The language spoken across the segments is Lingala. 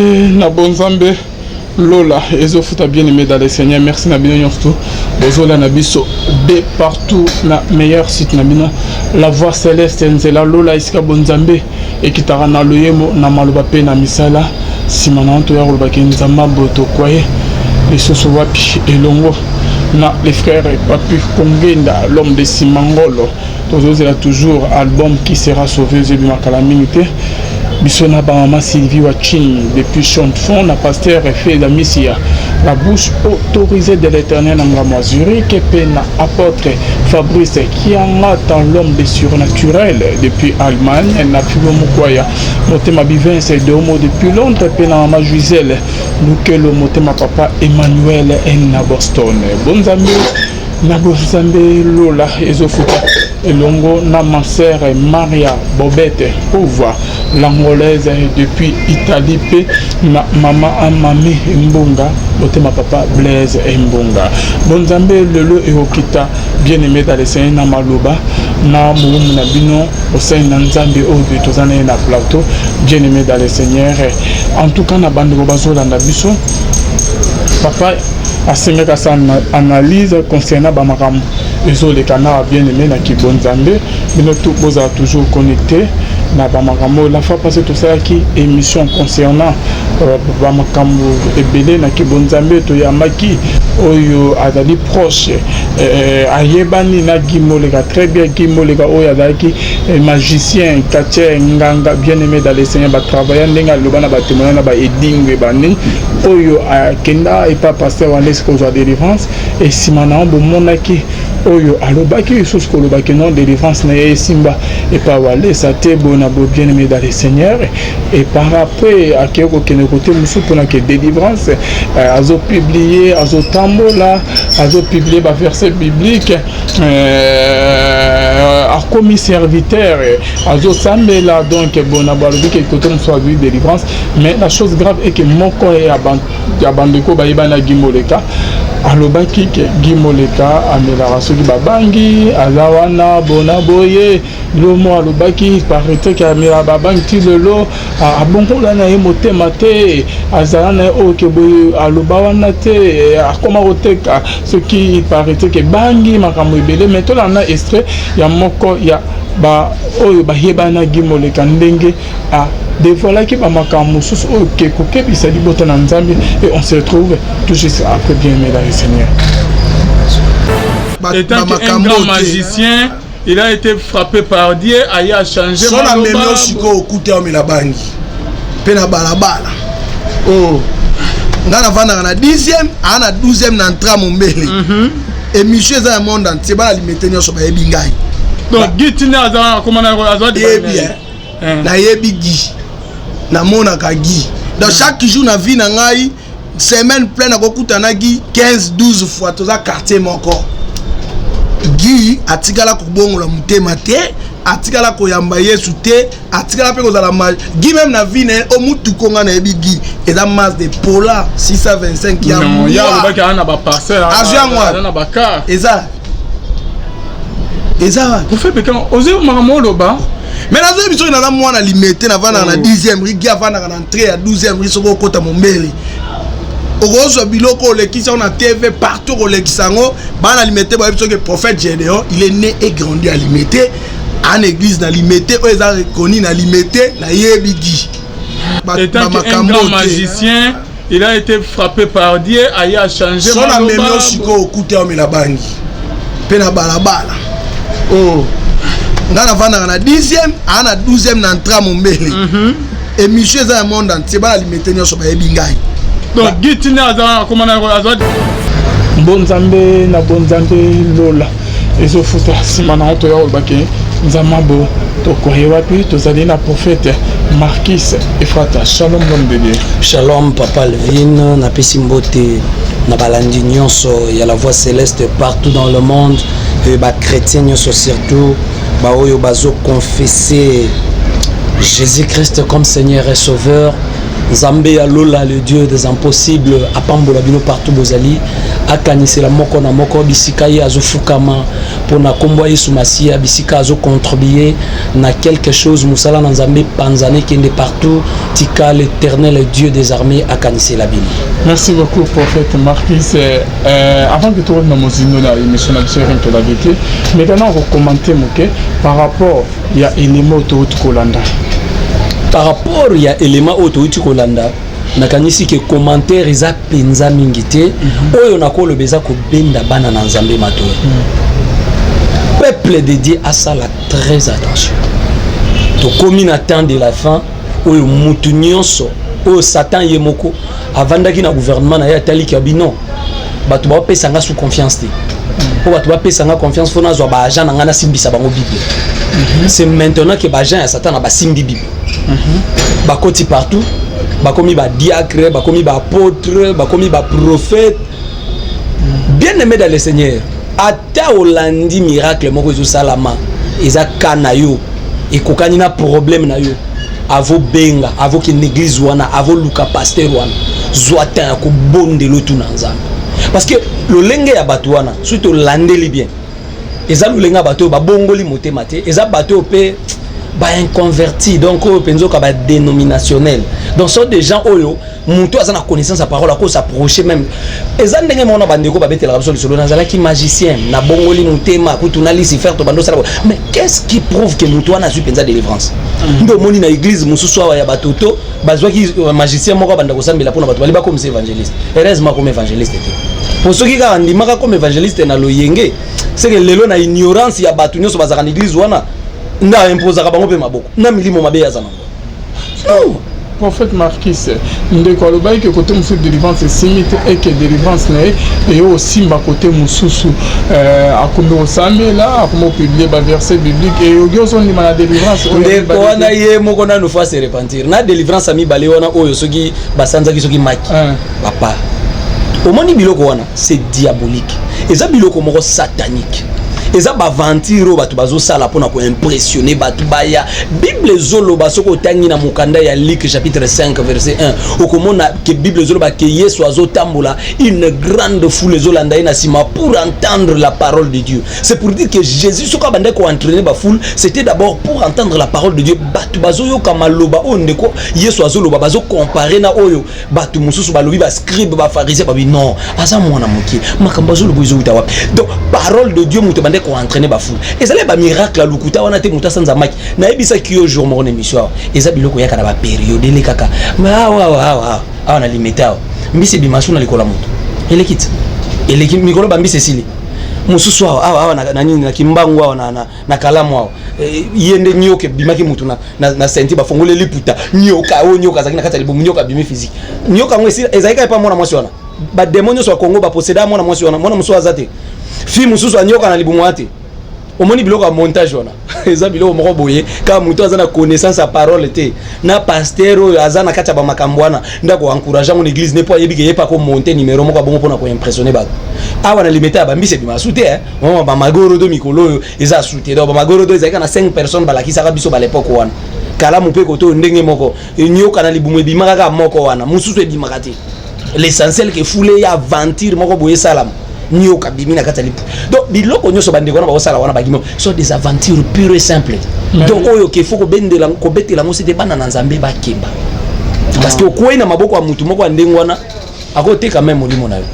Nabonzambe Lola, Ezofuta bien-aimé dans les Seigneurs, merci Nabino Nyonsto, Bozola Nabiso, de partout, na meilleur site Nabino, la voix céleste, Nzela Lola, Iska Bonzambe, et qui t'a na loyemo, na malubape, na misala, Simananto, Yarubaki, Nzama, Boto, Kwaye, les Sosowapi, et Longo, na les frères Papu Kongenda, l'homme de Simangolo, Tozo, là toujours album qui sera sauvé, Zébi Makalamité. Bissona Bama Sylvie Wachin, depuis Chantefond, la pasteur fait la mission. La bouche autorisée de l'éternel en Zurich, et Pena apôtre Fabrice qui en attend l'homme des surnaturels depuis Allemagne, n'a plus le Moukoya. Motema Bivin, c'est deux mots depuis Londres, Pena en Gisèle, nous que le Motema Papa Emmanuel en Boston. Bons amis, Nabozambe Lola, Ezofuta. Et longo na ma sœur Maria Bobette pauvre l'angolaise depuis Italie pe na maman Amami Mbonga bote ma papa Blaise Mbonga bonzambe lelo et okita bien aimé dans les Seigneurs na maloba na mumu na bino au sein na nzambe o tozana na plateau bien aimé dans les Seigneurs en tout cas na bande bazola na biso papa a sengeka sa analyse concernant bamakambo et les canards bien aimés na Kibonzambe, mais nous tous toujours connectés. Na bamakambo la fois passée tout ça qui émission concernant bamakambo ebele na Kibonzambe to yamaki oyo azali proche ayebani na Gimolega très bien Gimolega oyo azali magicien kache nganga bien aimé dans les Seigneurs ba travailler ndenga lobana ba témoigner na ba edingwe bani oyo kenda et pas passer en l'esco de délivrance et simana bo monaki oyo alobaki sous kolobaki non délivrance na simba et pas walé ça te bona bo bien aimé dans les Seigneurs et par après à keko kene côté musu pour que délivrance azo publier azo tambola azo publier ba verset biblique a commis serviteur azo samela donc bona balobi que côté musu azo délivrance mais la chose grave est que moko et abandeko ba ibana Gimoleka alobaki ke Gimoleka amela soki babangi azawana bona boye lomo alobaki paraît que amela babangi lelo abongola na motema te azala na oke boye alobawana te akoma koteka soki paraît que bangi makambo ebele mais to na extrait ya moko ya ba oyo bahebana Gimoleka ndenge a dévoilé qui va makambo sous oke kokebisa libota na nzambe et on se retrouve tout juste après bien aimé dans le Seigneur. Étant un grand magicien, il a été frappé par Dieu, il a changé. Son ami Mioshiko au côté de la banque. Pena balabala. Oh. Ngana vana na 10e, ana 12e na entra mombele. Et monsieur za monde entier ba limiter nyoso ba ebingai. Donc gitina za comment na za di bien. Na yebigi. Na mona kagi. Dans chaque jour na vie na ngai semaine pleine akokuta na gi 15-12 fois toza quartier moko. Gi atikala kubongola mutema te atikala koyamba Yesu te atikala pe kozala mal gi même na vie na o mutu konga na ebi gi eza masse de pola 625 ya non ya lobaki ana ba parcelle ana ba car eza vous faites que osez makambo loba mais nazo biso na mwana limité na vana na 10e rigi avana na entrée à 12e risoko kota mombele Ogozo biloko lekisa on a TV partout au lekisango bana limité ba biso que prophète Gédéon il est né et grandi à limité en église na limité o eza reconnu na limité na yebigi étant un grand magicien il a été frappé par Dieu il a changé son ami Mioshiko au côté de la banque pena balabala oh ngana vana na 10e ana 12e na entra mombele et monsieur za monde entier ba limité nyoso ba ebingai. Donc gitina za comment na za bonzambe na bonzambe lola ezofuta simana to ya obake nzamabo to kohewa puis to zali na prophète Marquis Efrata. Shalom l'homme de Dieu. Shalom papa Levin na pesimbote na balandi nyonso ya la voix céleste partout dans le monde et ba chrétien nyonso surtout ba oyo bazo confesser Jésus-Christ comme Seigneur et Sauveur Zambé Alola, le Dieu des impossibles, à Pambola Bino partout Bozali, à Kanisela Moko na Moko, Bisika Azofukama, pour na Kombo Yesumasi, Bisika Azo contribuer, na quelque chose, Moussala Nzambé, Panzane, qui est partout, Tika l'éternel Dieu des armées, à Kanisela Bino. Merci beaucoup, prophète Marquis. Avant que tu rentres dans mon zino, l'émission de la vérité, maintenant on va commenter par rapport, il y a élément autour de Kolanda. Par rapport il y a élément autour de Kolanda, nakanisi que commentaire eza penza mingité oyo nakolo beza ko benda bana na Nzambe mato. Peuple dédié à ça la très attention. To komi na temps de la fin oyo mutu nyonso oyo Satan yemoko avandaki na gouvernement na ya tali kabino batu ba pesa nga sous confiance te. Pour batu ba pesa nga confiance fona zo ba agent nga na simbisa bango Bible. C'est maintenant que ba agent ya Satan na ba simbi Bible. Bakoti partout, bakomi ba diacre, bakomi ba apôtre, bakomi ba prophète. Bien aimé dans le Seigneur, ata olandi miracle moko zo salama, eza kana yo, e kokani na problème na yo. Avo benga, avo ki l'église wana, avo luka pasteur wana, zoata ko bonde lotu na Nzambe. Parce que le lenge ya batu wana, surtout landeli bien. Eza le lenga bato ba bongoli motema te, eza bato pe ba inconverti, donc penzo ka ba dénominationnel. Donc sont des gens oyo muto azana connaissance à parole à cause s'approcher même. Eza ndenge mona bandeko ba betela ka solo nazala ki magicien na bongoli motema kutuna lisi faire to bando sala. Mais qu'est-ce qui prouve que muto ana su penza délivrance? Ndo moni na église mususu wa ya batoto bazwa ki magicien moko banda ko sambela pona bato baliba comme évangéliste. Heureusement comme évangéliste était. Pour ceux qui ga ndimaka comme évangéliste na loyenge, c'est que lelo na ignorance ya batu nyoso bazaka na église wana. Na imposaka bango pe maboko na milimo mabe ya zanango. Non. Prophète Marquis, ndeko alobai que côté musu délivrance simite et que délivrance na et aussi ma côté mususu akondo samé là akomo publier ba verset biblique et yogo son ni na délivrance ndeko wana ye moko na nous faire se repentir na délivrance ami balé wana oyo soki basanza ki soki maki papa omoni biloko wana c'est diabolique eza biloko moko satanique. Eza ba ventiro batu bazo sala pona ko impressionner batu baya Bible zolo basoko tangi na mukanda ya Luc chapitre 5 verset 1 okomona que Bible zolo ba ke Yesu azo tambola une grande foule zolanda ina sima pour entendre la parole de Dieu. C'est pour dire que Jésus soka bande ko entraîner ba foule, c'était d'abord pour entendre la parole de Dieu. Batu bazo yo kamaloba ondeko Yesu azo loba bazo comparer na oyo batu mususu balobi ba scribe ba pharisien ba bi non asa mwana moki makambo zolo bozo utawa. Donc parole de Dieu muto bande ko entraîner ba foule et ça les ba miracle lukuta wana te muta sanza maki na ebisa kiyo jour mo émission et ça biloko yaka na ba période le kaka wa na limita mbisi bimasu na likola muto eleki mikolo ba mbisi sili mususu wa na nini na kimbangu wa na kalamu wa yende nyoke bimaki mutu na senti ba fongole liputa nyoka zakina kata libu nyoka bimi physique nyoka ngwe ezaika pa mona mwasi wana ba demonyo so Kongo ba posséder mona mwasi wana mona musu azate fi mususu anyoka na libu mwate omoni biloko ya montage wana eza biloko moko boye kama mutu azana connaissance à parole te na pasteur azana kata ba makambo wana ndako encourager mon église ne pas yebike yepa ko monter numéro moko bongo pona ko impressionner ba awa na limiter ba mbise bima sute mama ba magoro do mikolo eza sute do ba magoro do ezaka na 5 personnes balakisa ka biso ba l'époque wana kala mupe ko to ndenge moko nyoka na libumu bimaka ka moko wana mususu ebimaka te l'essentiel que foule ya aventure moko boye salam nyoka bimina kata lipu. Donc biloko nyoso bande kona ba osala wana ba gimo so des aventures pures et simples. Donc oyo ke foko bendela ko betela ngo c'était bana na Nzambe ba kemba. Parce que ko ina maboko ya mutu moko ndengwana akote quand même molimo na yo.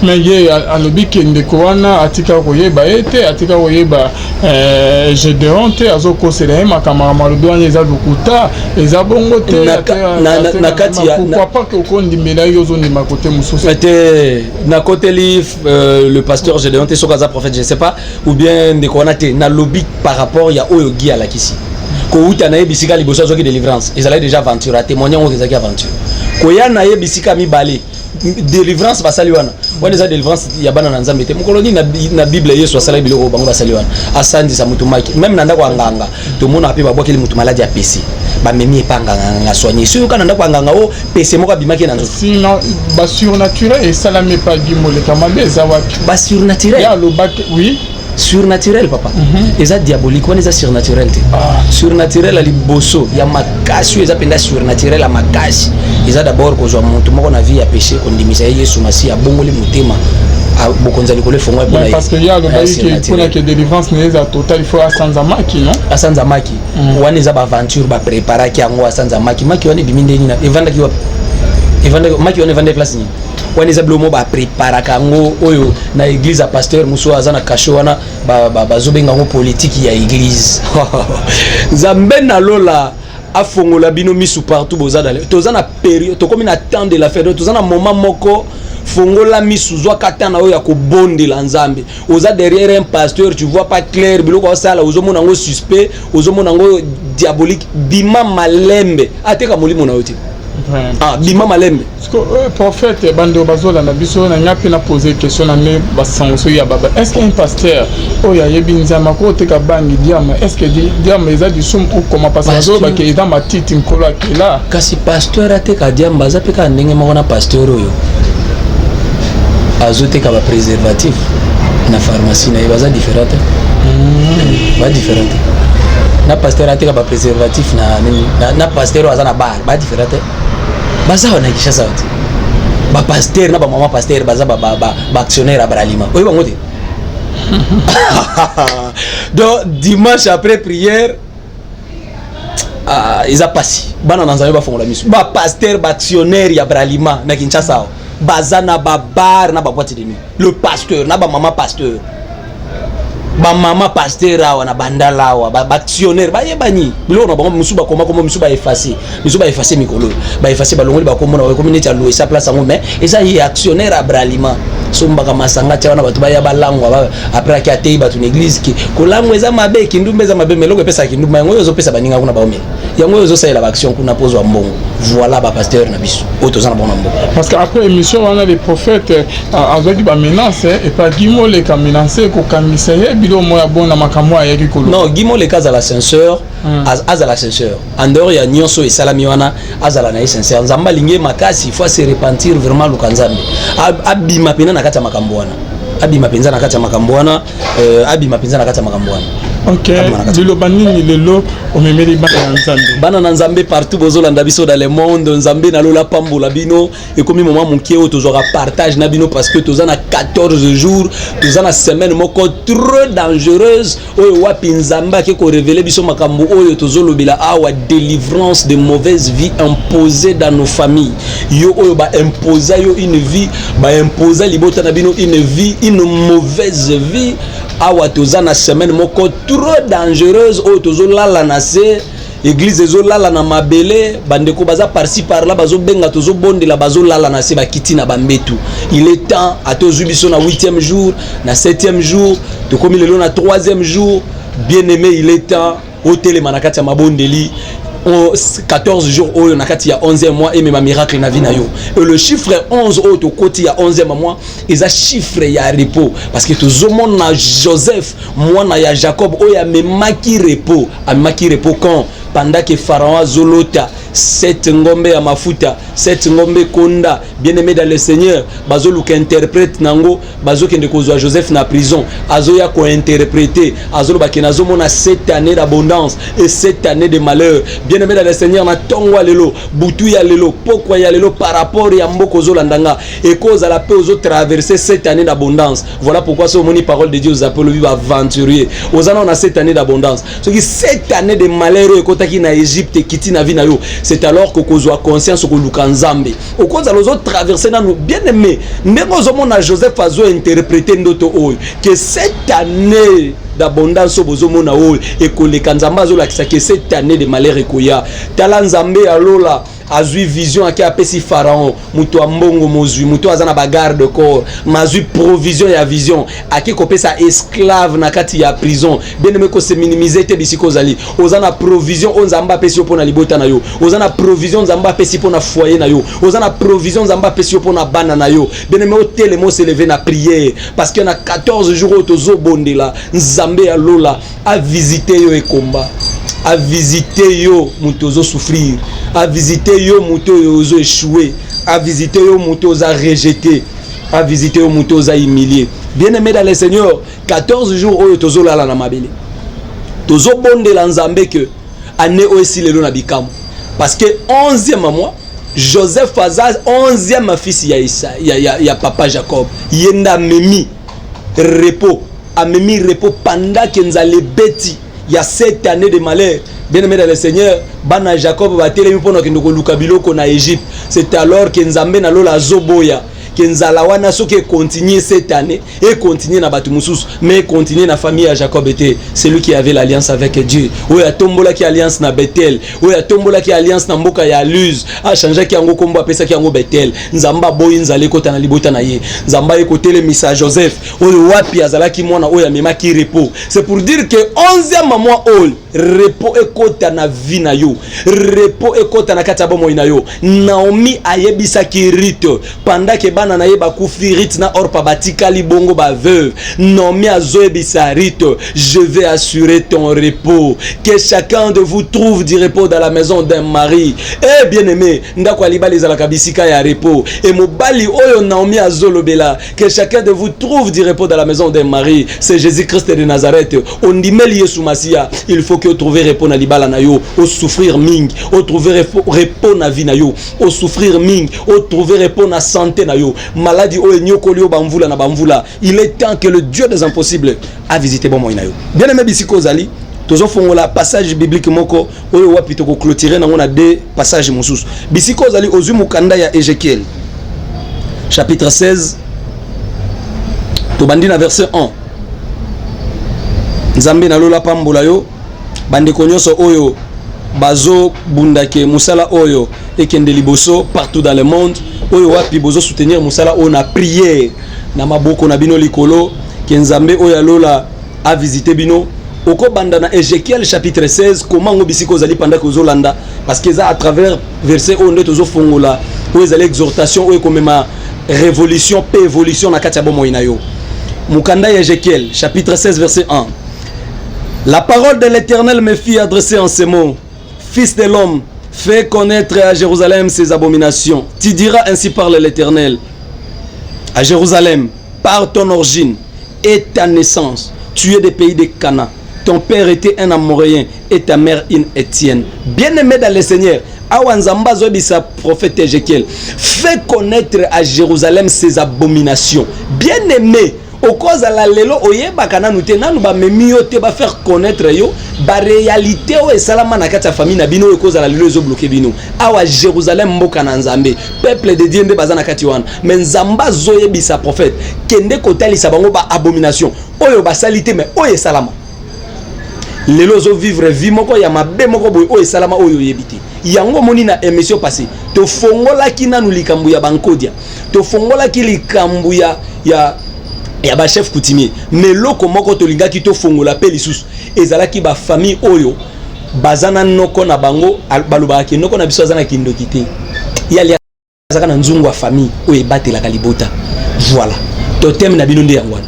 Mais ye alobi kende ko wana atika ko yeba ete atika ko yeba je de honte azoko sele makama malobi wana eza lukuta eza bongo te na kati ya pourquoi pas que ko ndimela yo zo ndima côté mususu était na côté li le pasteur je de honte sokaza prophète je sais pas ou bien de ko wana te na lobby par rapport ya oyo gi ala kisi ko uta na yebisika liboso zo ki délivrance ils allaient déjà aventure à témoigner on des aventure ko ya na yebisika mi balé délivrance basali wana wana za délivrance ya bana na Nzambe te mukoloni na Bible Yesu asala biloko bango basali wana asandi za mutu maki même nanda kwa nganga to mona ape babwaki mutu maladi ya PC ba memi epanga nganga soigner sur kana nanda kwa nganga o PC moko bimaki na nzoto sinon ba surnaturel et salame pas gimole kamabe za wapi ba surnaturel ya lo bac oui surnaturel papa eza diabolique wana eza surnaturel te surnaturel ali boso ya makasi eza penda surnaturel ya makasi eza d'abord kozwa moto moko na vie ya péché kondimisa Yesu Masi ya bongoli motema bokonza likolo fongo epona parce que ya lobaki que délivrance n'est pas totale il faut asanza maki non asanza maki wana eza ba aventure ba préparer ki yango asanza maki wana biminde nina evanda ki wa evanda maki wana evanda place ni wana eza blomo ba préparer kango oyo na église a pasteur muso azana kasho wana ba zobenga ngo politique ya église Nzambe na lola afongola bino misu partout bozadale tozana période to comme na temps de la fête tozana moment moko fongola misu zwa katana oyo ya kobondela Nzambe oza derrière un pasteur tu vois pas clair biloko osala ozomona ngo suspect ozomona ngo diabolique bima malembe ateka molimo na yote bima malembe prophète bando bazola na biso na ngapi na poser question na me basanso ya baba est-ce qu'un pasteur oya yebi Nzamba ko teka bangi diama est-ce que diama eza du somme ou comment parce que ba ke eza matiti nkolo akela kasi pasteur ateka diama za peka ndenge moko na pasteur oyo azoteka ba préservatif na pharmacie na baza différente ba différente na pasteur ateka ba préservatif na pasteur azana bar ba différente baza wana kisha sauti ba pasteur na ba mama pasteur baza ba actionnaire abralima oyo bango te donc dimanche après prière ils a passé bana nanzayo ba fongola misu ba pasteur ba actionnaire ya abralima na Kinshasa baza na ba bar na ba boîte de nuit le pasteur na ba mama pasteur ba mama pasteur awa na bandala awa ba actionnaire ba yebani bilo na bango musuba koma musuba effacer mikolo ba effacer ba longoli ba komona ba communauté ya louer sa place ngo mais eza yi actionnaire abralima so mbaka masanga tia wana batu ba ya balangwa après ki atei batu na église ki kolango eza mabe kindumbe eza mabe meloko pesa kindumba yango yo zo pesa baninga kuna ba omela yango yo zo salela ba action kuna pozwa mbongo voilà ba pasteur na biso otozana bona mbongo parce que après émission wana les prophètes azaki ba menace et pas Guimo le kamenancé ko kamisa bilo moya bona makamwa ya kikolo non Guimo le kaza la censeur azala censeur en dehors ya nyonso et salami wana azala na censeur Nzamba linge makasi il faut se repentir vraiment lukanzambe abima pena na kati ya makambo wana abima penza na kati ya makambo wana abima penza na kati ya makambo wana OK dilo banini lelo omemeli bana na Nzambe partout bozolanda biso dans le monde Nzambe na lola pambola bino et comme moment monkie o tozora partage na bino parce que tozana 14 jours tozana semaine moko trop dangereuse oyo wapi Nzamba ke ko révéler biso makambo oyo tozolobela awa délivrance de mauvaise vie imposée dans nos familles yo oyo ba imposa yo une vie ba imposa libota na bino une mauvaise vie awa tozana semaine moko trop dangereuse oyo tozolala na se église ezolala na mabele bandeko baza par-ci par-là bazobenga tozobondela bazolala na se bakiti na bambetu il est temps atozwi biso na 8e jour na 7e jour tokomi lelo na 3e jour bien aimé il est temps otelema na kati ya mabondeli 14 jours oyo na kati ya 11e mois et même miracle na vie na yo et le chiffre 11 oyo to koti ya 11e mois eza chiffre ya repos parce que tozomona Joseph mwana ya Jacob oyo amemaki repos quand pendant que Pharaon zolota 7 ngombe ya mafuta 7 ngombe konda bien aimé dans le Seigneur bazoluka interprète nango bazokende kozwa Joseph na prison azoya ko interpréter azoloba ke nazomona 7 années d'abondance et 7 années de malheur bien aimé dans le Seigneur na tongwa lelo butu ya lelo pokwa ya lelo par rapport ya mboko zolandanga et cause à la paix aux traverser 7 années d'abondance voilà pourquoi ce moni parole de Dieu aux appelle lui aventurier ozana on a 7 années d'abondance ce qui 7 années de malheur et kotaki na Égypte kiti na vie na yo c'est alors que kozwa conscience ko lukanzambe au cause à l'autre traverser na nous bien aimé ndeko zomona Joseph azo interpréter ndoto oyo que cette année d'abondance bozomona oyo et ko le kanzamba zo la que cette année de malheur ekoya tala Nzambe alola azui vision aki apesi Pharaon muto ambongo mozui muto azana ba garde corps mazui provision ya vision aki kopesa esclave na kati ya prison bien aimé ko se minimiser te bisiko zali ozana provision Nzamba apesi pona libota na yo ozana provision Nzamba apesi pona foyer na yo ozana provision Nzamba apesi pona bana na yo bien aimé hôtel mo se lever na prière parce que na 14 jours tozo bondela Nzambe ya lola a visiter yo e combat a visiter yo mutozo souffrir a visiter yo muto ozo échouer a visiter yo muto oza rejeté a visité au Moutoza humilié. Bien aimé dans le Seigneur, 14 jours oyo tozo lala na mabele. Tozo bonde la nzambe que année aussi le na bikam. Parce que 11e mois Joseph Faza 11e fils ya papa Jacob. Yenda memi repos, a memi repos pendant que nzale beti ya 7 années de malheur. Bien aimé dans le Seigneur, bana Jacob va télé pour nous que luka biloko na Égypte. C'est alors que nzambe na lola zoboya. Kenzala wana soki continue cette année et continue na batu mususu mais continue na famille à Jacob était celui qui avait l'alliance avec Dieu. Oya tombola ki alliance na Bethel, oya tombola ki alliance na mboka ya Luz, a changer ki yango kombo apesa ki yango Bethel. Nzamba boyi nzale kota na libota na ye. Nzamba ekotele misa Joseph, oyo wapi azala ki mwana oya mema ki repos. C'est pour dire que 11e mois ol repos ekota na vie na yo. Repos ekota na kati ya bomo ina yo. Naomi ayebisa ki rite pendant que bana na ye bakufi rite na orpa batika libongo ba veuve. Naomi azoebisa rite, je vais assurer ton repos. Que chacun de vous trouve du repos dans la maison d'un mari. Eh bien aimé, ndako alibali za la kabisika ya repos. Et mobali oyo Naomi azolobela, que chacun de vous trouve du repos dans la maison d'un mari. C'est Jésus-Christ de Nazareth. On dit meli Yesu Masia, il faut que vous trouviez repos na libala na yo, au souffrir ming, au trouver repos na vie na yo, au souffrir ming, au trouver repos na santé na yo. Maladie o nyokoli o bamvula na bamvula. Il est temps que le Dieu des impossibles a visité bon moina yo. Bien aimé bisiko zali, tozo fongola passage biblique moko oyo wapi to ko clôturer na ngona deux passages mususu. Bisiko zali ozu mukanda ya Ézéchiel. Chapitre 16 to bandina verset 1. Nzambe na lola pambola yo bande konyoso oyo bazo bundake musala oyo ekende liboso partout dans le monde oyo wapi bozo soutenir musala oyo na prière na maboko na bino likolo ke Nzambe oyo alola a visiter bino oko banda na Ézéchiel chapitre 16 comment ngo bisiko zali pendant que zolanda parce que ça à travers verset oyo nde tozo fongola oyo zali exhortation oyo komema révolution pe évolution na kati ya bomo inayo mukanda ya Ézéchiel chapitre 16 verset 1. La parole de l'Éternel me fit adresser en ces mots. Fils de l'homme, fais connaître à Jérusalem ses abominations. Tu diras ainsi parle l'Éternel. À Jérusalem, par ton origine et ta naissance, tu es des pays de Cana. Ton père était un Amoréen et ta mère une Étienne. Bien-aimé dans le Seigneur, Awanzamba Zobisa, prophète Ézéchiel, fais connaître à Jérusalem ses abominations. Bien-aimé, au cause la lelo oyeba kana nute nanu ba memio te ba faire connaître yo ba réalité o esalama na kati ya famille na bino cause la lelo zo bloquer bino awa Jérusalem mboka na Nzambe peuple de Dieu nde bazana kati wana mais Nzamba zoyebisa prophète kende kotalisa bango ba abomination oyo ba salité mais oyo esalama lelo zo vivre vie moko ya mabe moko boy oyo esalama oyo yebiti yango moni na émission passée to fongola ki nanu likambu ya bankodia to fongola ki likambu ya ba chef coutumier mais loko moko to linga ki to fongola pe lisusu ezalaki ba famille oyo bazana noko na bango baloba ki noko na biso azana kindoki te yali azaka na nzungu wa famille oyo batela kalibota voilà totem na bino nde yangwana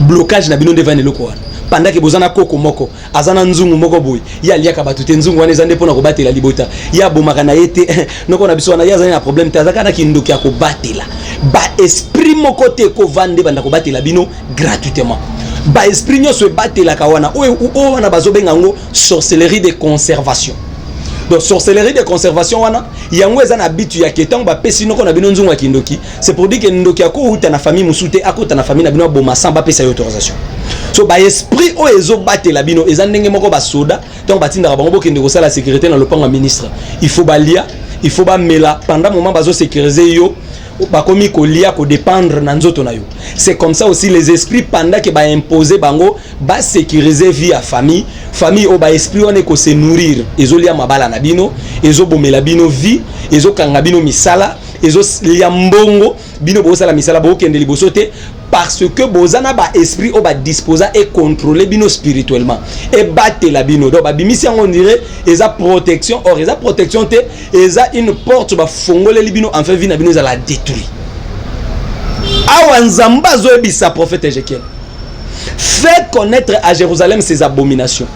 blocage na bino nde vane loko wana pendant que bozana koko moko azana nzungu moko boy yali aka batute nzungu wana ezande pona ko batela libota ya bomaka na yete noko na biso wana yazana na problème te azaka na kindoki ya ko batela ba esprit moko te ko vande banda ko batela bino gratuitement ba esprit nyoso batela ka wana o wana bazobenga ngo sorcellerie de conservation. Donc sorcellerie de conservation wana yango eza na bitu ya ketango ba pesi noko na bino nzungu ya kindoki c'est pour dire que ndoki ako uta na famille musute akota na famille na bino boma samba pesa autorisation. So ba esprit o ezo batela bino eza ndenge moko ba soda donc batinda bango bokende ko sala sécurité na lopango ministre il faut balia il faut ba mela pendant moment bazo sécuriser yo bakomi ko lia ko dépendre na nzoto na yo. C'est comme ça aussi les esprits pendant que ba imposer bango ba sécuriser vie à famille o ba esprit on ko se nourrir ezo lia mabala na bino ezo bomela bino vie ezo kanga bino misala ezo lia mbongo bino bo sala misala bo kende liboso te parce que bozana ba esprit o ba disposa et contrôler bino spirituellement et battre la bino donc ba bimisi on dirait eza protection or eza protection te eza une porte ba fongole libino en fait vie na bino za la détruire. Awa Nzamba zoebisa prophète Ézéchiel fait connaître à Jérusalem ses abominations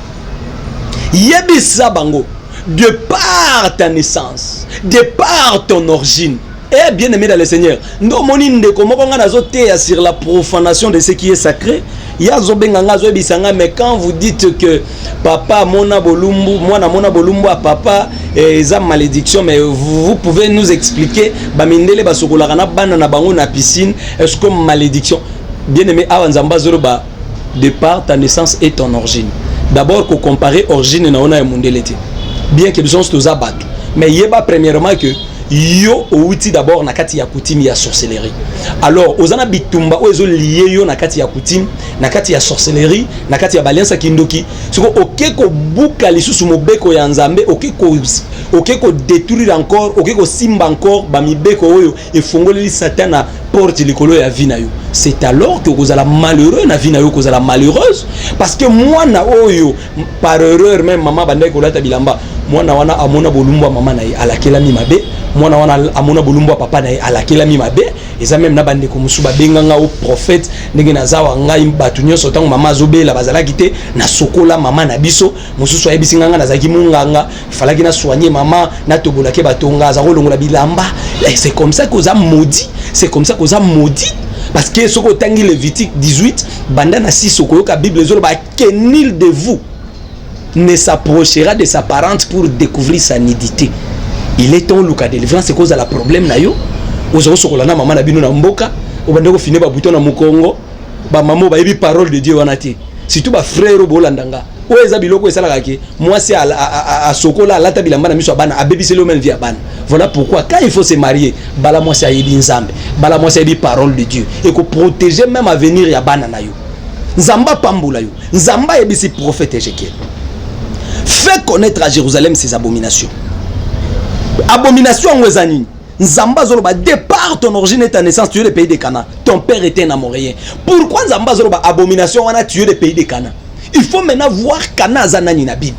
yebisa bango de par ta naissance de par ton origine Et bien aimé dans le Seigneur, ndo moni ndeko moko nga nazoteya sur la profanation de ce qui est sacré. Ya zobenganga zobisanga, mais quand vous dites que papa mona bolumbu, mwana mona bolumbu à papa eza malédiction, mais vous pouvez nous expliquer bamindele basokolaka na bana na bango na piscine, est-ce que malédiction? Bien aimé awanzamba zoroba, de par ta naissance et ton origine. D'abord qu'on compare origine na ona ya mundelete. Bien que besoin tous abattre, mais yeba premièrement que yo outi d'abord na kati ya coutume ya sorcellerie. Alors ozana bitumba ozo lié yo na kati ya coutume, na kati ya sorcellerie, na kati ya baliansa kindoki. Soko okeko buka lisusu mobeko ya nzambe, okeko détruire encore, okeko simba encore ba mibeko oyo efongoli satana porte likolo ya vie na yo. C'est alors que vous allez malheureux na vie na yo, que vous allez malheureuse parce que moi na oyo par erreur même maman bandai ko lata bilamba, moi na wana amona bolumba maman na alakela mi mabe. Mwana wana amona bolumbu papa na alakela mi mabe eza même na bande ko musuba benganga au prophète ndenge nazawa ngai batu nyonso tango mama zobela bazala kité na sokola mama na biso mususu ayebisi nganga nazaki munganga falaki na soigner mama na tobola ke batonga za kolongola bilamba. C'est comme ça que ça maudit, c'est comme ça que ça maudit parce que soko tangi Lévitique 18 banda na 6 soko ka Bible zolo ba que nul de vous ne s'approchera de sa parente pour découvrir sa nudité. Il est temps Luka délivrance c'est cause à la problème na yo ozo sokolana mama na bino na mboka obandeko fine ba buto na mukongo ba mamo ba yebi parole de Dieu wana te surtout ba frère bolandanga o eza biloko esalaka ke moi c'est à sokola lata bilamba na miso bana abebisi le même vie bana. Voilà pourquoi quand il faut se marier bala moi c'est ayebi nzambe bala moi c'est ayebi parole de Dieu et que protéger même avenir ya bana na yo nzamba pambula yo nzamba yebisi prophète Ézéchiel fait connaître à Jérusalem ses abominations. Abomination ngwezani Nzamba zoloba départ ton origine et ta naissance tu es le pays de Cana. Ton père était un Amoréen. Pourquoi Nzamba zoloba abomination wana tu es le pays de Cana? Il faut maintenant voir Cana zanani na Bible.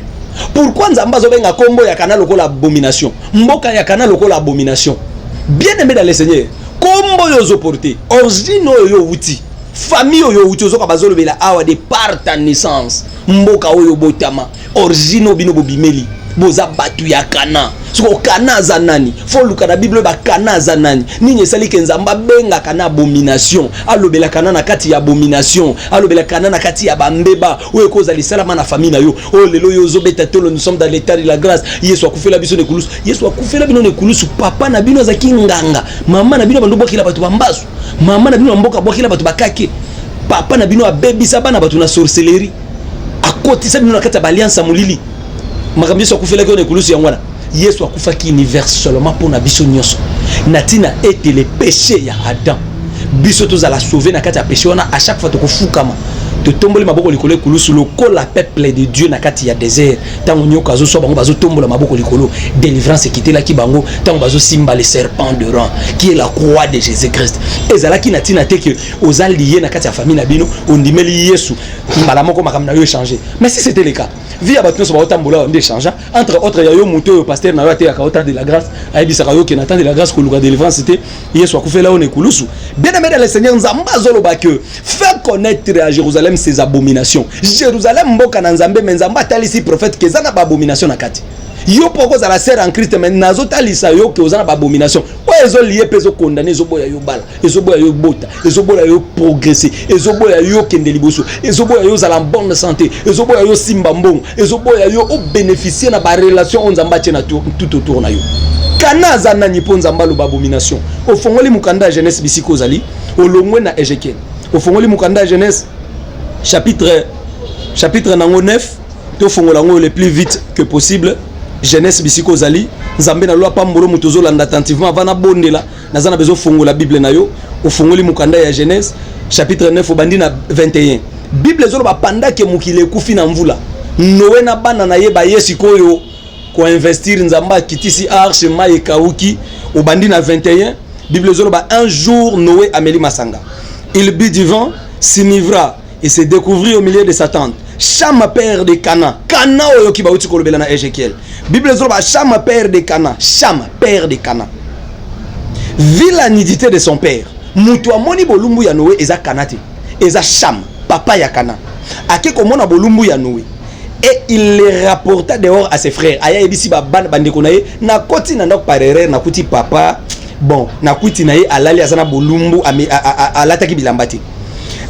Pourquoi Nzamba zobenga kombo ya Cana lokola abomination? Mboka ya Cana lokola abomination. Bien aimé dans le Seigneur, kombo yo zoporté, origine yo wuti, famille yo wuti ozoka bazolo bela awa de par ta naissance. Mboka oyo botama, origine bino bobimeli. Boza batu ya Cana. Soko Cana zanani. Faut luka na Bible ba Cana zanani. Ninye sali kenzamba benga Cana abomination. Alobela Cana na kati ya abomination. Alobela Cana na kati ya bambeba. Oye koza li salama na famille na yo. Oh lelo yo zobeta tolo nous sommes dans l'état de la grâce. Yesu akufela biso ne kulusu. Yesu akufela bino ne kulusu. Papa na bino za kinganga. Mama na bino bandobo kila batu bambasu. Mama na bino mboka bwa kila batu bakake. Papa na bino abebisa bana batu na sorcellerie. Akoti sa bino na kati ya baliansa mulili. Makambi Yesu akufela ko ne kulusu yangwana. Yesu akufa ki univers seulement pour na biso nyonso. Natina était le péché ya Adam. Biso to za la sauver na kati ya péché wana à chaque fois to kufukama. To tomboli maboko likolo kulusu loko la peuple de Dieu na kati ya désert. Tango nyoka zo so bango bazo tombola maboko likolo. Délivrance ekité la ki bango tango bazo simba le serpent de rang qui est la croix de Jésus-Christ. Ezala ki natina te que aux alliés na kati ya famille na bino ondimeli Yesu mbala moko makamna yo changer. Mais si c'était le cas via batno so baotambola on échange entre autres ya yo muto yo pasteur na yo te ya kaota de la grâce ayebisaka yo ke na temps de la grâce ko luka délivrance c'était Yesu akufela on ekulusu. Bien aimé dans le Seigneur nzamba zoloba que faire connaître à Jérusalem ses abominations. Jérusalem mboka na nzambe mais nzamba talisi prophète ke zana ba abomination na kati. Yo poko za la sœur en Christ mais nazo talisa yo ke ozana ba abomination. O ezo lié peso condamner ezo boya yo bala, ezo boya yo bota, ezo boya yo progresser, ezo boya yo kende liboso, ezo boya yo za la bonne santé, ezo boya yo simba mbongo, ezo boya yo o bénéficier na ba relation nzamba tena tout autour na yo. Kana za nani po nzamba lo ba abomination. O fongoli mukanda Genèse bisiko zali, o longwe na Ézéchiel. O fongoli mukanda Genèse chapitre nango 9, to fongola ngo le plus vite que possible. Genèse bisiko zali nzambe na loi pambolo mutozo landa attentivement avant na bondela nazana bezo fongola Bible na yo o fongoli mukanda ya Genèse chapitre 9 obandi na 21. Bible zolo ba panda ke mukile kufi na mvula Noé na bana na ye ba yesikoyo ko investir nzamba kitisi arche mai kauki obandi na 21. Bible zolo ba un jour Noé ameli masanga. Il but du vent, s'enivra et se découvrit au milieu de sa tente. Cham père de Cana. Cana oyo ki bauti kolobela na Ézéchiel. Bible zolo ba Cham père de Cana. Cham père de Cana. Vit la nudité de son père. Mutu amoni bolumbu ya Noé eza Canate. Eza Cham papa ya Cana. Ake komona bolumbu ya Noé. Et il les rapporta dehors à ses frères. Aya ebisi ba bande ko na ye na koti na ndok par erreur na kuti papa bon na kuti na ye alali azana bolumbu alataki bilamba te.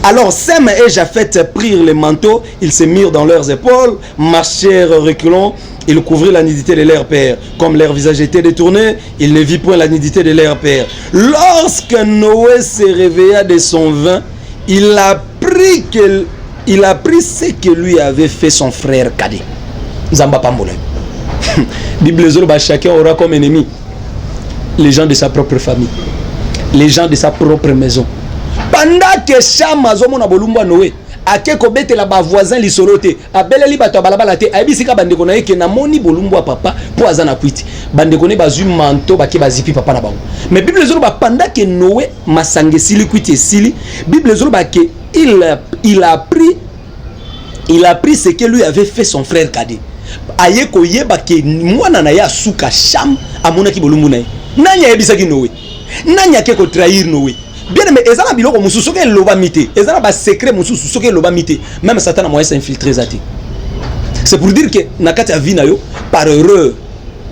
Alors Sem et Japheth prirent les manteaux, ils se mirent dans leurs épaules, marchèrent reculant, ils couvrirent la nudité de leur père. Comme leur visage était détourné, il ne vit point la nudité de leur père. Lorsque Noé se réveilla de son vin, il apprit ce que lui avait fait son frère cadet. Zamba Pambola. Bible Zoroba, chacun aura comme ennemi les gens de sa propre famille, les gens de sa propre maison. Pendant que Cham azomona bolumba Noé, ake ko betela ba voisin lisolote, abeleli bato balabala te, ayebisika bandeko na ye ke na moni bolumba papa po azana kwiti. Bandeko ne bazui manto bake bazipi papa na bango. Mais Bible Zoroba pendant que Noé masangesili kwiti esili, Bible Zoroba ke il a pris ce que lui avait fait son frère cadet. Aye ko yeba ke mwana na ya suka Cham amona ki bolumbu na ye. Nanya yebisaki Noé. Nanya ke ko trahir Noé. Bien aimé, ezana biloko mususu ke loba mité. Ezana ba secret mususu soke loba mité. Même Satan a moyen s'infiltrer zati. C'est pour dire que nakati avi na yo par erreur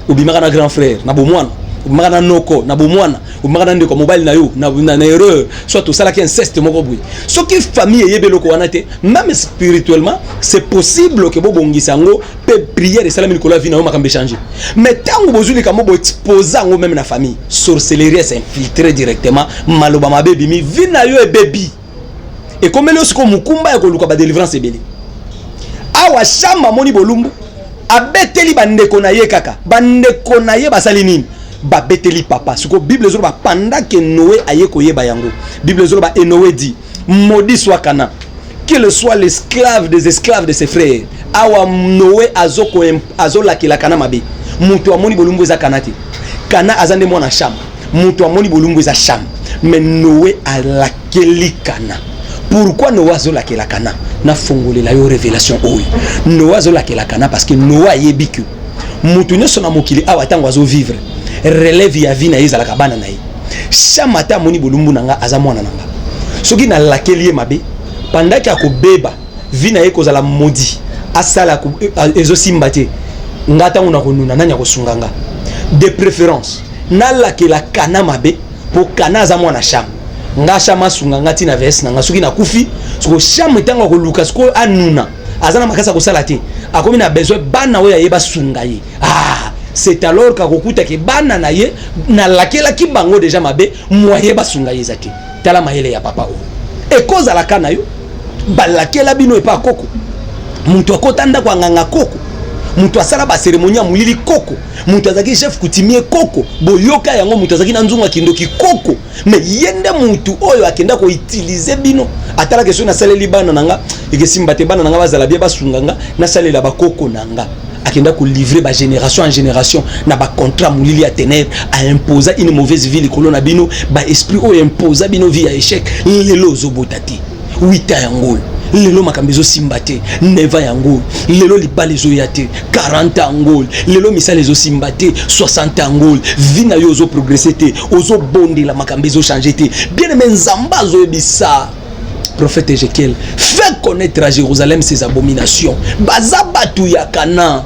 obimaka na grand frère na bomwana, obimaka na noko na bomwana, obimaka na ndeko mobile na yo na erreur, soit tout ça là qui inceste moko boui. Ce qui famille yebeloko wana te, même spirituellement, c'est possible que bo bongisa ngo pe prière et salam Nicolas vi na yo makambe changer. Mais tant bozuli kamo bo exposer ngo même na famille, sorcellerie s'infiltrer directement, maloba mabebi mi vi na yo e baby. Et comme le siko mukumba ya koluka ba délivrance ebeli. Awa Cham moni bolumbu abeteli bandeko na ye kaka, bandeko na ye basali nini? Ba beteli papa. Siko Bible Zoroba pendant que Noé aye koyeba yango. Bible Zoroba et Noé dit, maudit soit Cana, qu'il soit l'esclave des esclaves de ses frères. Awa Noé azola ki la Cana mabe. Mutu amoni bolumbu za Cana te. Cana azande mwana Cham. Mutu amoni bolumbu za Cham. Mais Noé alakeli Cana. Pourquoi Noé azola ki la Cana? Na fongole la yo révélation oyo. Noé azola ki la Cana parce que Noé yebiku. Mutu nyoso na mokili awa tango azo vivre. Relève ya vie na ezalaka bana na ye. Cham ata moni bolumbu nanga aza mwana nanga. Soki na lakeli mabe pendant que akobeba vie na ye kozala modi asala ezo simbate ngata una konuna nanya kosunganga. De préférence na lakela Cana mabe po Cana aza mwana Cham. Nga Cham asunganga tina vs nanga soki na kufi soko Cham tango ko Lucas ko anuna azana makasa ko sala te akomi na besoin bana oya yeba sunga ye. C'est alors qu'akokuta ke bana na ye na lakela ki bango déjà mabe moye basunga ye zaki tala mahele ya papa o e koza la kana yo balakela bino e pa koko muntu akotanda kwa nganga koko muntu asala ba cérémonie mulili koko muntu azaki chef coutumier koko boyoka yango muntu azaki na nzunga kindoki koko mais yende muntu oyo akenda ko utiliser bino atala question na saleli bana nanga ekesimba te bana nanga bazala bia basunganga na salela ba koko nanga akenda ko livrer ba génération en génération na ba contrat mulili ya ténèbres a imposer une mauvaise vie likolo na bino ba esprit o imposer bino vie ya échec lelo zobotati 8 ans ngol lelo makambezo simbate 9 ans ngol lelo libale zo yate 40 ans ngol lelo misale zo simbate 60 ans ngol vie na yo zo progresser te ozo bondi la makambezo changer te bien aimé nzamba zo ebisa. Prophète Ézéchiel fait connaître à Jérusalem ses abominations. Bazabatu ya Cana.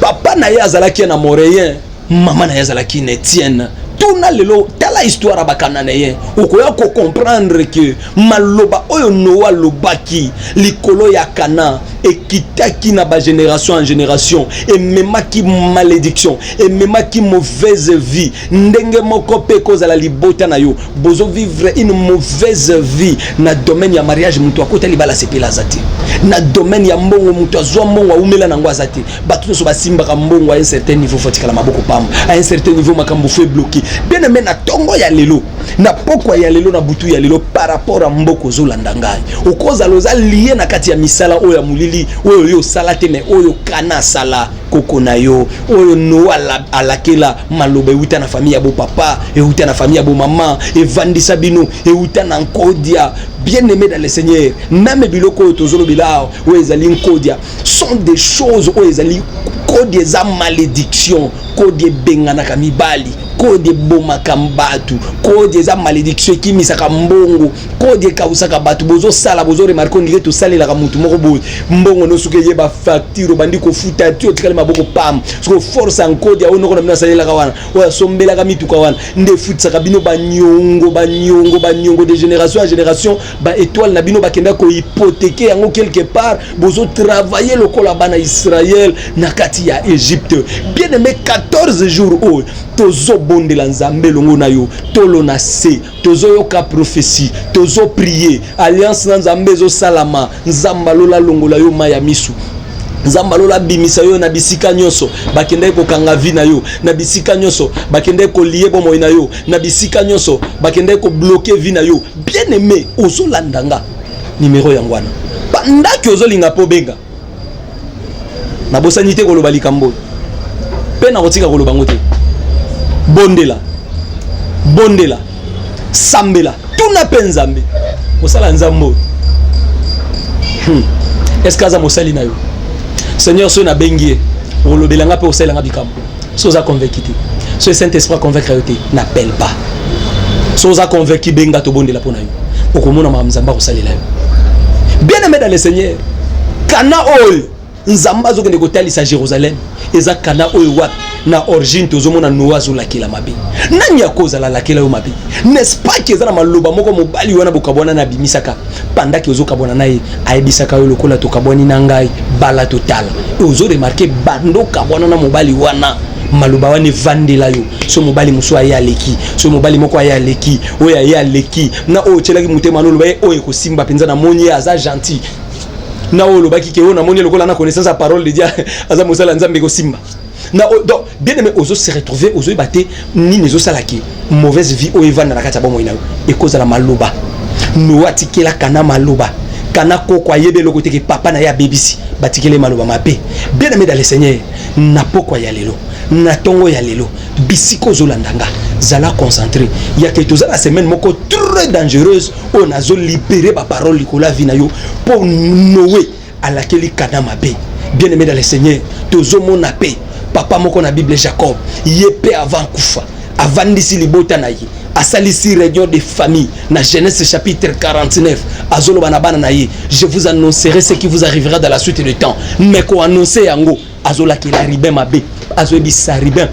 Papa na ya azalaki na moréen, maman na ya azalaki na Étienne. Tout na lelo tala histoire ba Cananéen. Okoya ko comprendre que maloba oyo Noa lobaki likolo ya Cana et kitaki na ba génération en génération et même qui malédiction et même qui mauvaise vie ndenge moko pe koza la libota na yo bozo vivre une mauvaise vie na domaine ya mariage mutu akota libala sepela zati na domaine ya mbongo mutu azwa mbongo umela na ngwa zati batu so basimba ka mbongo à un certain niveau fatika la maboko pam à un certain niveau makambo feu bloqué bien aimé na tongo ya lelo na pokwa ya lelo na butu ya lelo par rapport à mboko zolanda ngai okoza loza lié na kati ya misala oyo ya mulili oyo yo salate me oyo Cana sala koko na yo oyo Noa alakela maloba euta na famille ya bo papa euta na famille ya bo maman evandisa bino euta na nkodia. Bien aimé dans le Seigneur, même biloko tozolo bilao oyo ezali nkodia sont des choses oyo ezali kodia za malédiction kodia bengana kamibali kode bomaka mbatu, kode za malédiction qui misaka mbongo, kode kausaka batu bozo sala bozo remarquer ndike to salela ka mutu moko boye mbongo no suke yeba facture bandi ko futa ti otikale maboko pam suko force en code ya onoko na mina salela ka wana oya sombela ka mituka wana nde futsaka bino banyongo de génération à génération ba étoile na bino bakenda ko hypothéquer yango quelque part bozo travailler lokola bana Israël na kati ya Égypte. Bien aimé 14 jours oh tozo bondela nzambe longo na yo tolo na se tozo yoka prophétie tozo prier alliance na nzambe zo salama nzamba lola longo la yo maya misu nzamba lola bimisa yo na bisika nyoso bakende ko kanga vi na yo na bisika nyoso bakende ko lié bomo na yo na bisika nyoso bakende ko bloquer vi na yo. Bien aimé ozo landanga numéro yangwana pandaki ozo linga po benga na bosanité ko loba likambo pe na kotika ko loba ngote bondela sambela tuna penzambe osala nzambo est-ce que aza mosali na yo Seigneur so na bengie olobelanga pe osala nga bikambo so za convaincre so Saint-Esprit convaincre yo te n'appelle pas so za convaincre benga to bondela pona yo okomona mamzamba osalela yo. Bien aimé dans le Seigneur kana oyo nzamba zo kende kotalisa Jérusalem eza kana oyo wat na origine tozomona Noa zo lakela mabe nani akoza la lakela yo mabe n'est-ce pas que eza na maloba moko mobali wana bokabwana na bimisaka pendant que ozo kabwana naye ayebisaka yo lokola to kabwani na ngai bala totala ozo remarquer bando kabwana na mobali wana maloba wana vandela yo so mobali muso aya leki so mobali moko aya leki oya aya leki na o chelaki mutema no loba oyo ko simba penza na monye aza gentil na o loba ki ke ona monye lokola na connaissance à parole de Dieu aza musala nzambe ko simba na donc bien aimé ozo se retrouver ozo baté ni nezo salaki mauvaise vie o evana na kata bomo inayo e cause la maloba no atikela kana maloba kana ko kwa yebe le côté que papa na ya bebisi batikele maloba mabe. Bien aimé dans le Seigneur na poko ya lelo na tongo ya lelo bisiko zolandanga zala concentré ya que tous la semaine moko très dangereuse on a zo libérer ba parole likola vie na yo pour Noé à laquelle kana mabe. Bien aimé dans le Seigneur tozo mona paix papa moko na Bible Jacob yepé avant kufa avant d'ici libota na ye asalisi réunion de famille na Genèse chapitre 49 azolo bana bana na ye je vous annoncerai ce qui vous arrivera dans la suite du temps mais ko annoncer yango azola ki la ribin mabe azobi sa ribin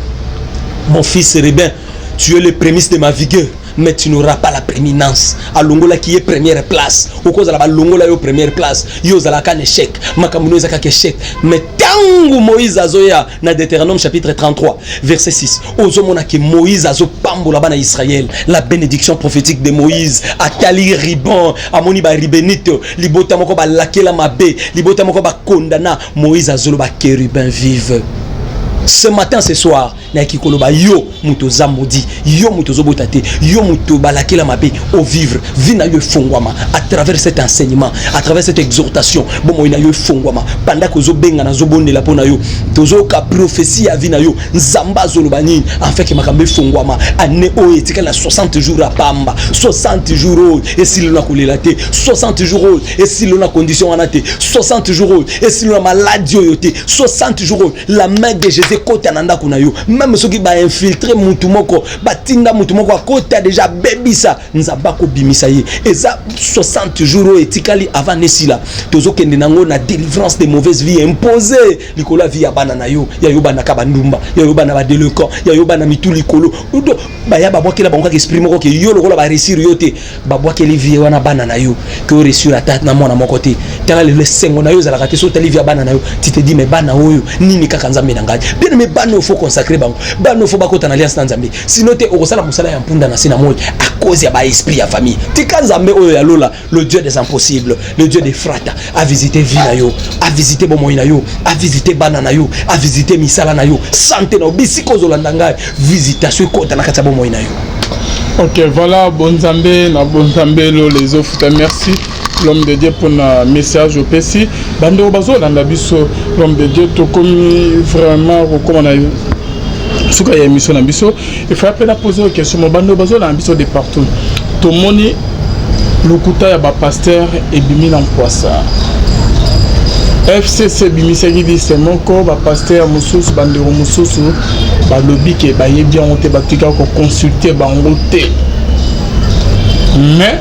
mon fils ribin tu es le prémisse de ma vigueur mais tu n'auras pas la prééminence à longola qui est première place au cause la longola yo première place yo zala kan échec makamuno zaka échec mais tangu Moïse azoya na Deutéronome chapitre 33 verset 6 ozomona que Moïse azo pambola bana Israël la bénédiction prophétique de Moïse atali riban amoni ba ribenite libota moko ba lakela mabe libota moko ba kondana Moïse azolo ba kérubin vive. Ce matin, ce soir, na kikoloba yo muto zamodi, yo muto zobotate, yo muto balakela mabe au vivre, vina yo fongwama à travers cet enseignement, à travers cette exhortation. Bon mo ina yo fongwama pendant que zo benga na zo bonela pona yo, tozo ka prophétie à vina yo, nzamba zolobani, en fait que makambe fongwama ane o etika na 60 jours à pamba, 60 jours et si l'on a kolela te, 60 jours et si l'on a condition anate, 60 jours et si l'on a maladie yote, 60 jours la main de Jésus kota nanda kuna yo même ceux qui ba infiltrer mutu moko batinda mutu moko kota déjà bebisa nzamba ko bimisa ye eza 60 jours etikali avant nesila tozo kende nango na délivrance des mauvaises vies imposées likola vie ya bana na yo ya yo bana ka bandumba ya yo bana ba délinquant ya yo bana mitu likolo udo ba ya ba bwakela bango ka esprit moko ke yo lokola ba réussir yo te ba bwakeli vie wana bana na yo que réussir la tête na mona moko te tala le sengo na yo zala ka te so tali vie bana na yo tu te dis mais bana oyo nini kaka nzambe na ngaji bien mais bano faut consacrer bango bano faut bakota na alliance na nzambe sinon te okosala musala ya mpunda na sina moyo à cause ya ba esprit ya famille tika nzambe oyo ya lola le Dieu des impossibles le Dieu des frata a visité vie na yo a visité bomo na yo a visité bana na yo a visité misala na yo santé na bisiko zolandanga visitation kota na kata bomo na yo. Ok, voilà, bon Zambé, les offres, merci. L'homme de Dieu pour un message au PC. Bando bazo landa biso l'homme de Dieu to comme vraiment comme on a eu ce qu'il y a émission biso. Il faut appeler la poser une question. Bando bazo landa biso de partout. To moni lokuta ya ba pasteur et bimi l'empoissa. FCC bimisaki liste moko ba pasteur mususu bandeko mususu ba lobby ke ba yebi on te batika ko consulter bango te. Mais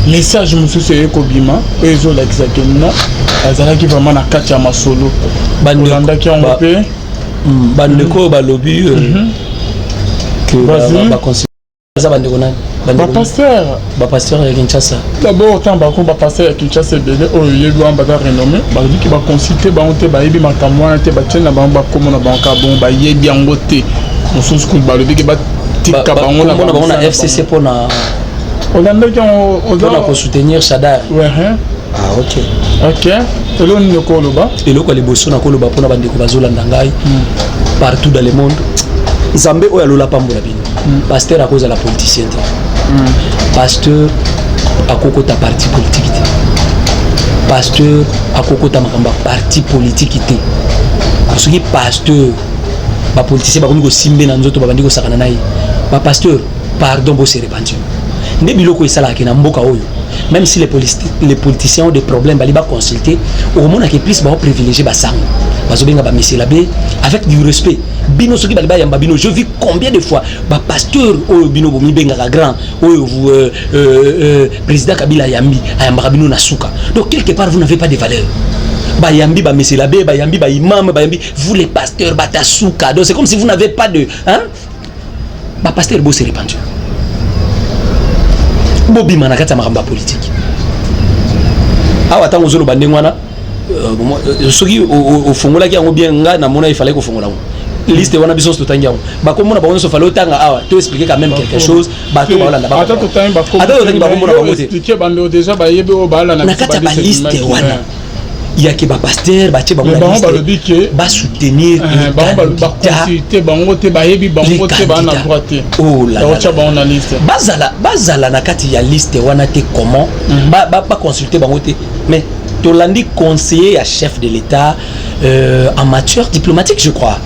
message mususu eko bima ezo la exacte non azalaki vraiment na kati ya masolo bandaki on pe bandeko ba lobby que ba consulter ça bandeko na ba pasteur ya Kinshasa d'abord autant ba ko ba pasteur ya Kinshasa belé oyo yebi amba da renommé ba dit ki ba consulter ba on te ba yebi makamwa na te ba tena ba komo na banka bon ba yebi yango te mususu ko ba lobby ke ba tika bango na FCC pour na on a soutenir Shadar. Ouais, ah ok. Ok. Et là on est quoi là-bas? Et là quoi les bossons na koloba pour na bande ko bazola ndangai partout dans le monde. Nzambe oya lola pambola bino. Pasteur à cause de la politicien. Pasteur à koko ta parti politique. Pasteur à koko ta makamba parti politique té. Parce que pasteur ba politicien ba ko simbe na nzoto ba bandi ko sakana nayi. Ba pasteur pardon bo se repentir. Ne biloko esala ke na mboka oyo même si les politiciens ont des problèmes bali ba consulter au moment que plus ba privilégier ba sang bazo benga ba monsieur l'abbé avec du respect bino soki bali ba yamba bino je vis combien de fois ba pasteur oyo bino bo mi benga ka grand oyo vous président Kabila yambi ayamba bino na suka donc quelque part vous n'avez pas de valeur ba yambi ba monsieur l'abbé ba yambi ba imam ba yambi vous les pasteurs ba ta suka donc c'est comme si vous n'avez pas de hein ba pasteur bo se répandre bobi manakata makamba politique awa tango zolo bande ngwana soki o fongola ki yango bien nga na mona il fallait ko fongola liste wana biso to tangiao ba ko mona ba so fallait tanga awa to expliquer quand même quelque chose ba to ba wala ba ata to tangi ba ko mona ba ngote expliquer bande déjà ba yebe o ba la na nakata ba liste wana il y a que ba pasteur ba che ba liste ba soutenir ba consulter bango te ba yebi bango te ba na droite oh là là ba on a liste bazala na kati ya liste wana te comment ba consulter bango te mais Tolandi conseiller à chef de l'État en matière diplomatique je crois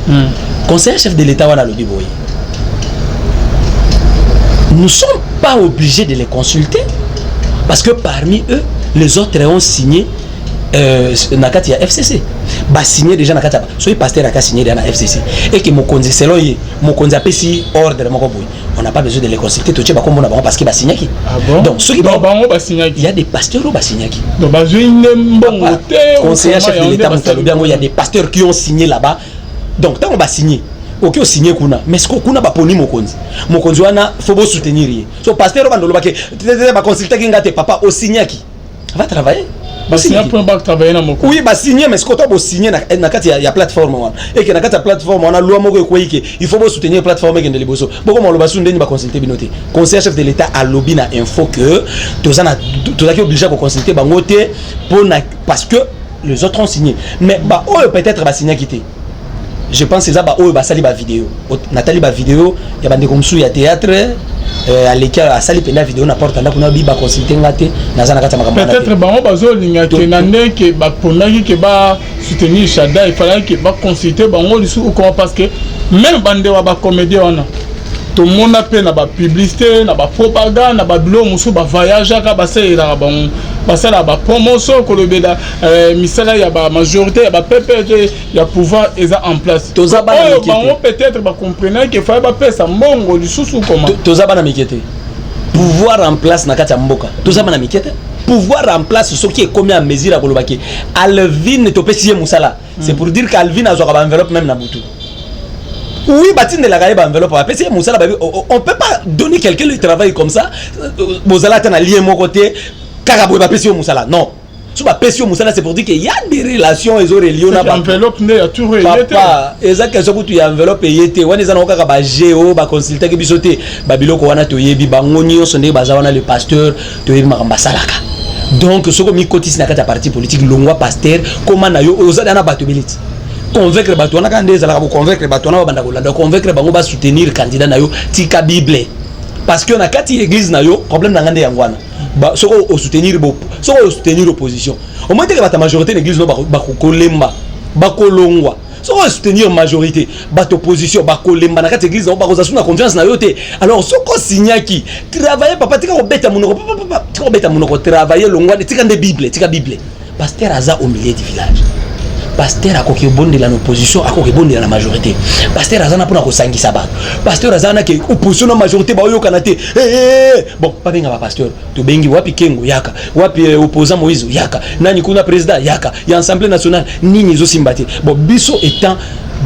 conseiller chef de l'État wana lobi boy nous sommes pas obligés de les consulter parce que parmi eux les autres ont signé nakati ya FCC ba signé déjà nakati so pasteur a signé dans la FCC et que mokonzi selon ye mokonzi apesi ordre moko boy on n'a pas besoin de les consulter to tche ba komona ba parce que ba signé ki donc ceux qui ba ba signé il y a des pasteurs ba signé ki donc ba joine mbongo te conseiller chef de l'État il y a des pasteurs qui ont signé là-bas donc tant on va signer OK on signé kuna mais ce kuna ba poni mokonzi wana faut bo soutenir ye so pasteur ba ndolo ba ke ba consulter ki ngate papa o signé ki va travailler signer pour pas travailler na moko oui ba signer mais ce que tu signer na kati ya plateforme wana et que na kati ya plateforme wana loi moko ekoyike il faut soutenir plateforme ke ndeli boso boko mo loba sunde ni ba consulter binoté conseiller chef de l'État a lobby na info que tozana tozaki obligé ko consulter bango te pour parce que les autres ont signé mais ba oyo peut-être ba signer quitté je pense c'est ça ba oyo ba sali ba vidéo natali ba vidéo ya bande comme sou ya théâtre à l'école à sali pena vidéo na porte là kuna bi ba consulter ngate na zana kata makamba peut-être bango bazo linga ke nande ke ba ponaki ke ba soutenir Shada il fallait que ba consulter bango lisu ou comment parce que même bande wa ba comédien wana tout le monde a peine na ba publicité na ba propagande na ba bilo musu ba voyage ka ba sela ba basala ba promotion ko lobeda misala ya ba majorité ya ba PPG ya pouvoir eza en place tozaba na mikete peut-être ba comprendre que fa ba pesa mbongo lisusu comment tozaba na mikete pouvoir en place na kati ya mboka tozaba na mikete pouvoir en place ce qui est commis en mesure à kolobaki Alvin to pesier musala c'est pour dire qu'Alvin a ba enveloppe même na butu. Oui, bâtiment de la gaille enveloppe. On peut pas donner quelqu'un le travail comme ça. Vous allez être lié mon côté. Carabou va pêcher au Moussala. Non. Si va pêcher au Moussala, c'est pour dire qu'il y a des relations et des liens. Enveloppe ne a toujours été. Papa, exactement que tu as enveloppe et été. On est dans le cas de géo, ba consulter que bisoté. Babilo ko wana to yebi bangonio sonné bazawana le pasteur to yebi makambasalaka. Donc ce que mi cotis na kata parti politique longwa pasteur comment na yo ozadana batubility. Convaincre batona quand des ala convaincre batona banda kolanda convaincre bango ba soutenir candidat na yo tika bible parce que na kati église na yo problème na ngande yangwana ba soko o soutenir bo soko o soutenir opposition au moins que la majorité l'église no ba kolemba ba kolongwa soko o soutenir majorité ba opposition ba kolemba na kati église no ba koza suna confiance na yo te alors soko signaki travailler papa tika ko beta munoko papa tika ko beta munoko travailler longwa tika nde bible pasteur aza au milieu du village pasteur akoki bondela na opposition akoki bondela na majorité pasteur azana pona ko sangisa ba pasteur azana ke opposition na majorité ba yoka na te bon pas benga ba pasteur to bengi wapi Kengo yaka wapi opposant Moïse yaka nani kuna président yaka ya assemblée nationale nini zo simbati bon biso étant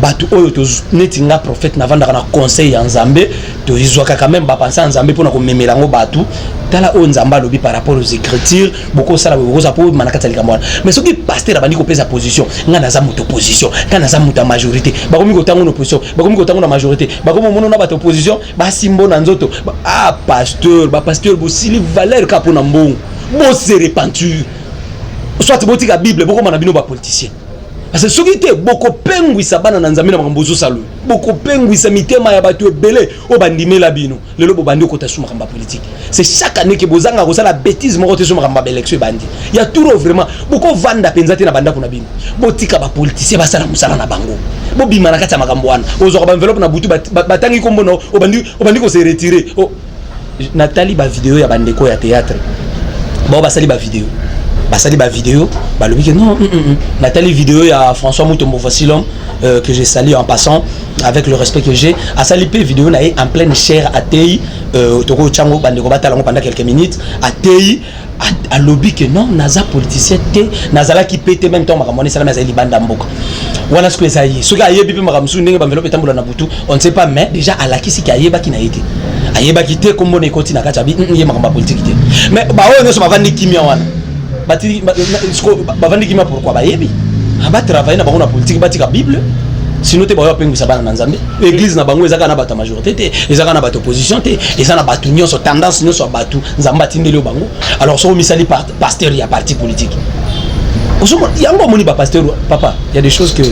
batu oyo to netinga prophète na vanda na conseil ya Nzambe to izwaka quand même ba penser en Nzambe pona ko memela ngo batu tala o Nzamba lobi par rapport aux écritures beaucoup sala beaucoup ça pour manakata likamwana mais ce qui pasteur abandi ko pesa position nga na za moto opposition nga na za moto majorité ba komi ko tango na opposition ba komi ko tango na majorité ba komi mono na ba opposition ba simbo na nzoto pasteur ba pasteur bo sili valeur ka pona mbongo bo se repentir soit botika bible boko mana bino ba politicien parce que soki te boko pengwisa bana na Nzambe na makambozo salo boko pengwisa mitema ya batu ebele o bandimela bino lelo bo bandi ko tasuma kamba politique c'est chaque année que bozanga ko sala bêtise moko te suma kamba élection bandi ya tout vraiment boko vanda penza te na banda kuna bino botika ba politicien basala musala na bango bo bima na kati ya makambo wana ozo ba enveloppe na butu batangi kombo no o bandi ko se retirer o Nathalie ba vidéo ya bandeko ya théâtre bon basali ba vidéo bah le non Nathalie vidéo il y a François Moutombo Facilom que j'ai salué en passant avec le respect que j'ai à saluer vidéo na en pleine chair à Tei toko chango bandeko batala pendant quelques minutes à Tei à lobby que non naza politicien te nazala qui pète même temps makamoni sala mazali banda mboka voilà ce que ça y est ce gars yebi pe makamsu ndenge enveloppe tambola na butu on ne sait pas mais déjà à la kisi ki ayeba ki na yeke ayeba ki te kombo ne koti na kachabi ye makamba politique te mais ba o nso bavandi kimia wana bati bavandi kimia pourquoi ba yebi ba travailler na bango na politique batika bible sinon te ba pengisa bana na Nzambe église na bango ezaka na bata majorité te ezaka na bata opposition te ezana batu nyonso tendance nyonso batu Nzambe atindeli bango alors so misali pasteur ya parti politique yango moni ba pasteur papa il y a des choses que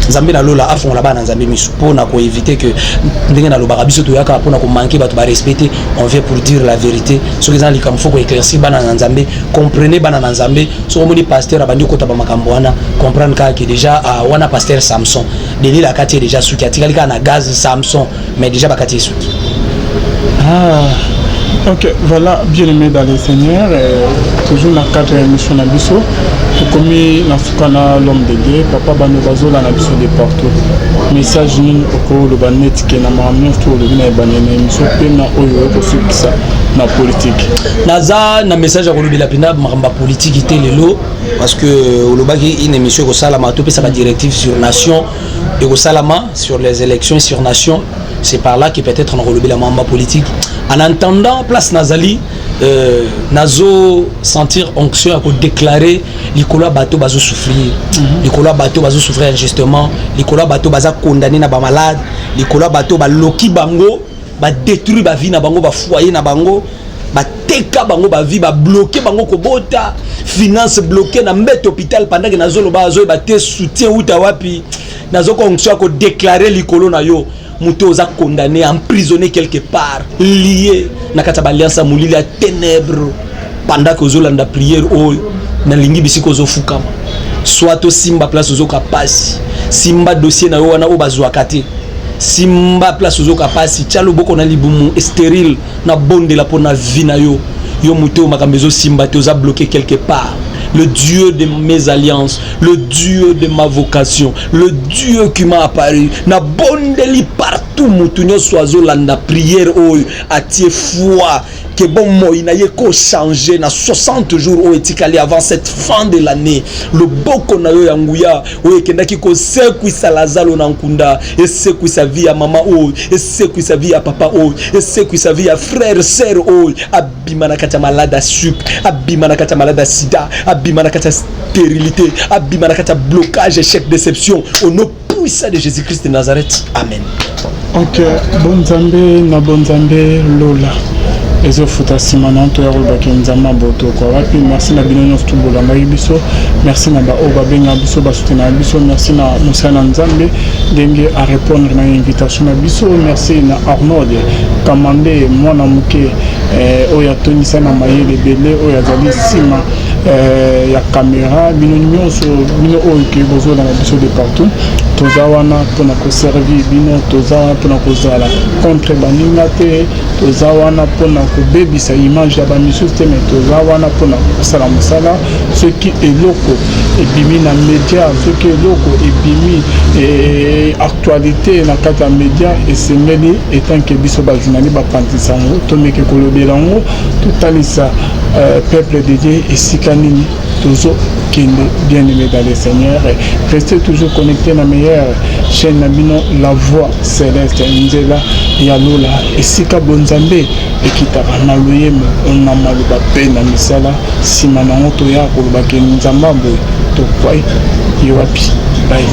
Nzambe na lola afon la bana Nzambe misu pona ko éviter que ndenge na loba biso to yaka pona ko manquer batu ba respecter on vient pour dire la vérité so les gens li comme faut ko éclaircir bana Nzambe comprenez bana Nzambe so moni pasteur abandi ko taba makambo wana comprendre que déjà wana pasteur Samson deli la kati déjà suki atikali ka na gaz Samson mais déjà bakati suki ok voilà bien aimé dans les seigneurs toujours na cadre émission na biso comme na fukana l'homme de Dieu papa bano bazola na biso de partout message nini oko le banet ke na mamno to le bina banene émission pena oyo ko sukisa na politique naza na message ko lobela pena makamba politique te lelo parce que olobaki une émission ko salama to pesa ba directive sur nation et ko salama sur les élections sur nation c'est par là que peut-être on relobela mamba politique en entendant place Nazali nazo sentir onction à déclarer likola bateau bazo souffrir likola bateau bazo souffrir injustement likola bateau baza condamné na ba malade likola bateau ba loki bango ba détruire ba vie na bango ba foyer na bango ba teka bango ba vie ba bloquer bango ko bota finance bloquer na mbet hôpital pendant que nazo lo bazo ba te soutien uta wapi nazo onction à déclarer likolo na yo muto za condamné emprisonné quelque part lié na kata alliance mulili ya ténèbres pendant que ozolanda prière o na lingi bisiko zo fukama soit to simba place ozo kapasi simba dossier na yo wana o bazwa kate simba place ozo kapasi chalo boko na libumu stérile na bonde la pona vie na yo yo muto makambezo simba te oza bloqué quelque part. Le Dieu de mes alliances, le Dieu de ma vocation, le Dieu qui m'a apparu, na bondeli partout mutunyo soazo landa prière oyo atie foi que bon moi il n'a qu'au changer na 60 jours au etikali avant cette fin de l'année le boko na yo yanguya o kendaki ko sekwi salazalo na nkunda et sekwi sa vie à maman o et sekwi sa vie à papa o et sekwi sa vie à frère sœur o abima na kata malade à sucre abima na kata malade à sida abima na kata stérilité abima na kata blocage échec déception au nom puissant de Jésus-Christ de Nazareth. Amen. Ok, bon Zambé na bon Zambé Lola. Ezo futa simana to ya robaki nzama boto kwa wapi. Merci na bino nyonso tubola biso. Merci na ba oba benga biso ba soutenir biso. Merci na Musana Nzambe denge à répondre na invitation na biso. Merci na Arnold Kamande mwana muke oya Tony sana mayele belé oya zali sima ya caméra bino nyonso bino oyo ke bozo na biso de partout. toza wana mpona koservir bino, toza wana mpona kozala contre baninga te, toza wana mpona kobebisa image ya bamisusu te, mais toza wana mpona kosala mosala soki eloko ebimi na média, soki eloko ebimi actualité na kati ya média esengeli etanke biso bajournali bapantisa yango tomeke kolobela yango totalisa peuple de Dieu esika nini tozo kende bien aimé dans le Seigneur. Restez toujours connectés à la meilleure chaîne Nabino, la voix céleste Nzela Yalola esika bonzambe ekitaka na loyemo on a maluba pena misala simana moto ya koloba ke nzamba boy to kwai yowapi bye.